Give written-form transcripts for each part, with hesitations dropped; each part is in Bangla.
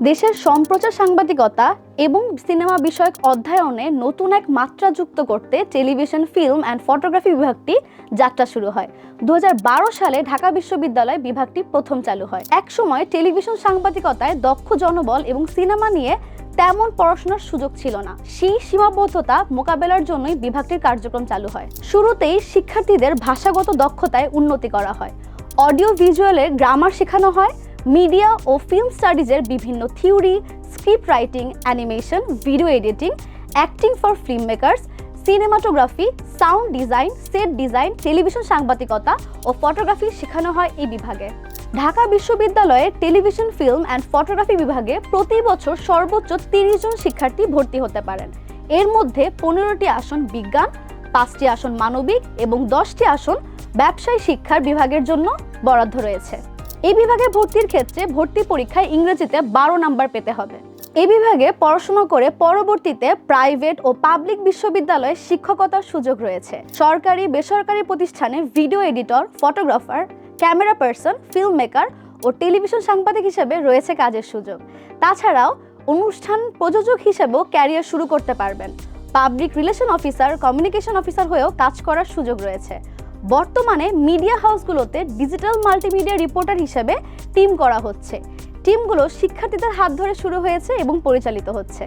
দেশের সম্প্রচার সাংবাদিকতা এবং সিনেমা বিষয়ক অধ্যয়নে নতুন এক মাত্রা যুক্ত করতে টেলিভিশন, ফিল্ম অ্যান্ড ফটোগ্রাফি বিভাগটি যাত্রা শুরু হয়। 2012 সালে ঢাকা বিশ্ববিদ্যালয় বিভাগটি প্রথম চালু হয়। একসময় টেলিভিশন সাংবাদিকতায় দক্ষ জনবল এবং সিনেমা নিয়ে তেমন পড়াশোনার সুযোগ ছিল না। সেই সীমাবদ্ধতা মোকাবেলার জন্যই বিভাগটির কার্যক্রম চালু হয়। শুরুতেই শিক্ষার্থীদের ভাষাগত দক্ষতায় উন্নতি করা হয়, অডিও ভিজুয়ালের গ্রামার শেখানো হয়, মিডিয়া ও ফিল্ম স্টাডিজের বিভিন্ন theory, script writing, animation, video editing, acting for film makers, cinematography, sound design, set design, television সাংবাদিকতা ও ফটোগ্রাফি শেখানো হয় এই বিভাগে। ঢাকা বিশ্ববিদ্যালয়ের টেলিভিশন, ফিল্ম অ্যান্ড ফটোগ্রাফি বিভাগে প্রতি বছর সর্বোচ্চ 30 জন শিক্ষার্থী ভর্তি হতে পারেন। এর মধ্যে 15টি আসন বিজ্ঞান, 5টি আসন মানবিক এবং 10টি আসন ব্যবসায় শিক্ষার বিভাগের জন্য বরাদ্দ রয়েছে। এই বিভাগে ভর্তির ক্ষেত্রে ভর্তি পরীক্ষায় ইংরেজিতে 12 নাম্বার পেতে হবে। এই বিভাগে পড়াশোনা করে পরবর্তীতে প্রাইভেট ও পাবলিক বিশ্ববিদ্যালয়ে শিক্ষকতার সুযোগ রয়েছে। সরকারি, বেসরকারি প্রতিষ্ঠানে video editor, photographer, camera person, film maker ও টেলিভিশন সাংবাদিক হিসেবে রয়েছে কাজের সুযোগ। তাছাড়াও অনুষ্ঠান প্রযোজক হিসেবেও ক্যারিয়ার শুরু করতে পারবেন। Public relation officer, communication officer হয়েও কাজ করার সুযোগ রয়েছে। বর্তমানে মিডিয়া হাউসগুলোতে ডিজিটাল মাল্টিমিডিয়া রিপোর্টার হিসেবে টিম করা হচ্ছে। টিমগুলো শিক্ষার্থীদের হাত ধরে শুরু হয়েছে এবং পরিচালিত হচ্ছে।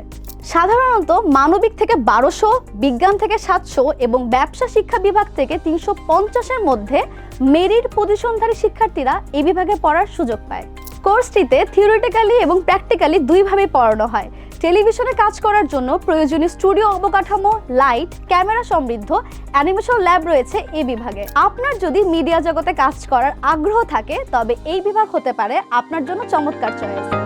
সাধারণত মানবিক থেকে 1200, বিজ্ঞান থেকে 700 এবং ব্যবসা শিক্ষা বিভাগ থেকে 350-এর মধ্যে মেরিট পজিশনধারী শিক্ষার্থীরা এই বিভাগে পড়ার সুযোগ পায়। কোর্সটিতে থিওরিটিক্যালি এবং প্র্যাকটিক্যালি দুইভাবে পড়ানো হয়। টেলিভিশনে কাজ করার জন্য প্রয়োজনীয় স্টুডিও অবকাঠামো, লাইট, ক্যামেরা সমৃদ্ধ অ্যানিমেশন ল্যাব রয়েছে এই বিভাগে। আপনার যদি মিডিয়া জগতে কাজ করার আগ্রহ থাকে তবে এই বিভাগ হতে পারে আপনার জন্য চমৎকার চয়েস।